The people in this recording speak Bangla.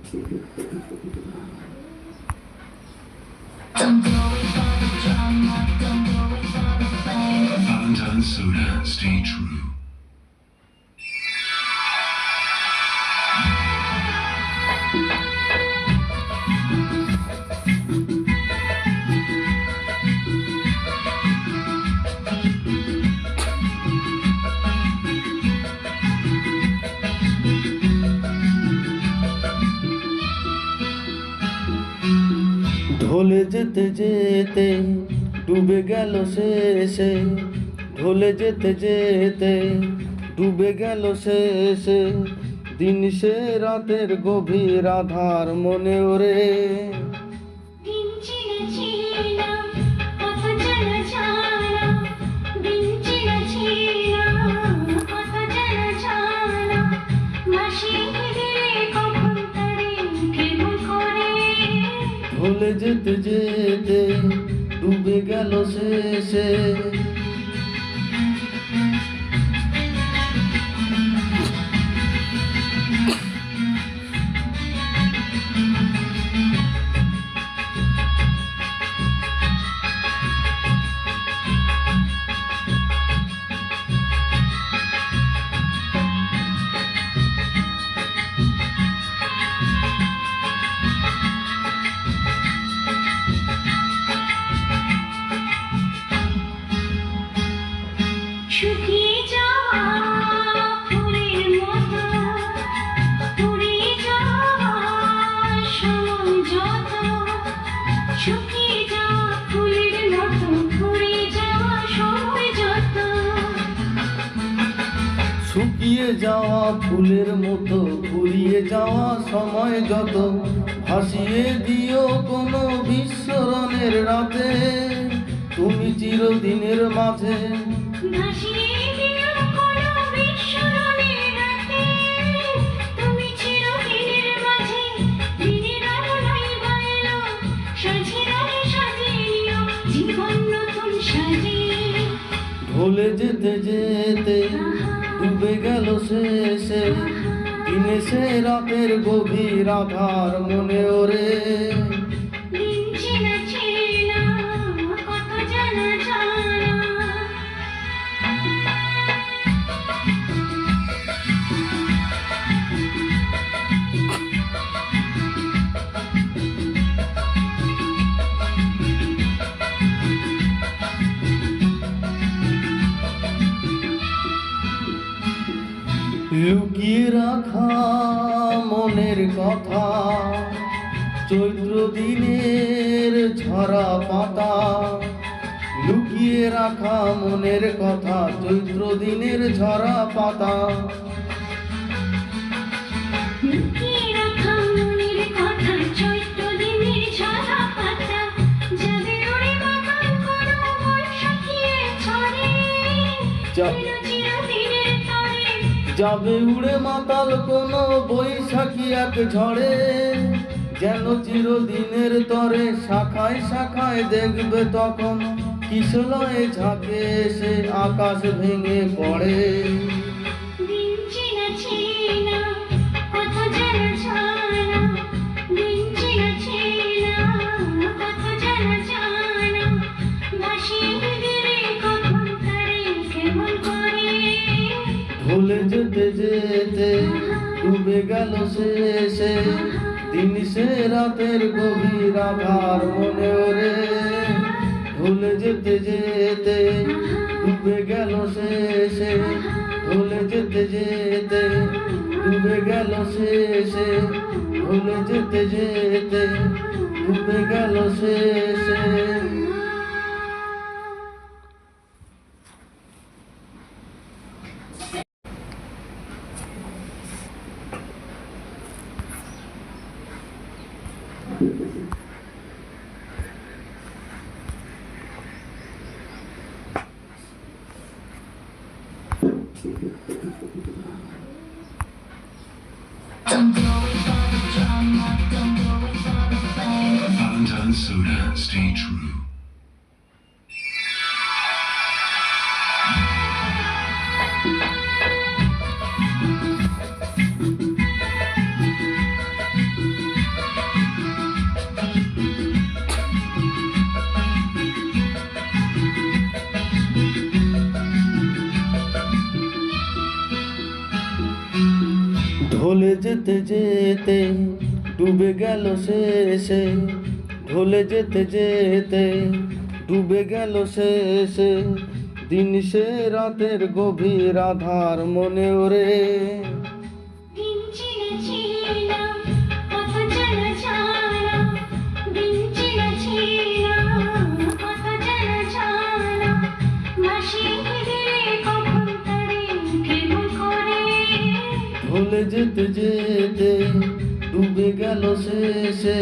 Don't go it for the drama, don't go it for the fame. Valentine Soda, stay true. ঢলে যেতে যেতে ডুবে গেল শেষে, ঢলে যেতে যেতে ডুবে গেল শেষে, দিন সে রাতের গভীর আধার মনে ওরে। দিন চিনা চিনা কথা জানা জানা, দিন চিনা চিনা কথা জানা জানা, মাসি দিলে কখন তারে কেমন করে। ঢলে যেতে যেতে ডুবে গেল শেষে। শুকিয়ে যাওয়া ফুলের মতো পুড়িয়ে যাওয়া সময় যত, শুকিয়ে যাওয়া ফুলের মতো পুড়িয়ে যাওয়া সময় যত। শুকিয়ে যাওয়া ফুলের মতো ফুরিয়ে যাওয়া সময় যত, ভাসিয়ে দিও কোনো বিস্মরণের রাতে, তুমি চিরদিনের মাঝে। ভাসিয়ে দিও কোনো বিস্মরণের রাতে, তুমি চিরদিনের মাঝে। দিনের আলোয় বলো সাজিয়ে রঙে সাজিয়ে নিও জীবন নতুন সাজিয়ে। ঢলে যেতে যেতে ডুবে গেল শেষে, দিনে সে রাতের গভীর আধার মনে ওরে। দিন চেনা চেনা কথা জানা জানা, লুকিয়ে রাখা মনের কথা, চৈত্র দিনের ঝরা পাতা। লুকিয়ে রাখা মনের কথা, চৈত্র দিনের ঝরা পাতা। লুকিয়ে রাখা মনের কথা, চৈত্র দিনের ঝরা পাতা। যাবে উড়ে বাগান কোনো বৈশাখীর ঝড়ে, চিরদিনের তরে। যাবে উড়ে মাতাল কোনো বৈশাখী এক ঝড়ে, যেন চিরদিনের তরে। শাখায় শাখায় দেখবে তখন কিশলয়ে ঝাঁকে এসে আকাশ ভেঙে পড়ে। দিন চেনা চেনা কথা জানা জানা, দিন চেনা চেনা কথা জানা জানা, ভাসিয়ে দিলে কখন তারে কেমন করে। ভুলে যেতে যেতে ডুবে গেল শেষে, দিন সে রাতের গভীর আধার মনে ওরে। ভুলে যেতে যেতে ডুবে গেল শেষে, ভুলে যেতে যেতে ডুবে গেল শেষে, ভুলে যেতে যেতে ডুবে গেল শেষে। Don't go it for the drama, don't go it for the fame. Valentine Soda, stay true. ঢলে যেতে যেতে ডুবে গেল শেষে, ঢলে যেতে যেতে ডুবে গেল শেষে, দিন সে রাতের গভীর আধার মনে ওরে। দিন চিনা চিনা পথ চলা চলা, দিন চিনা চিনা পথ চলা চলা, মাসি দিলে কখন তারে কেমন করে। ঢলে যেতে যেতে ডুবে গেল শেষে,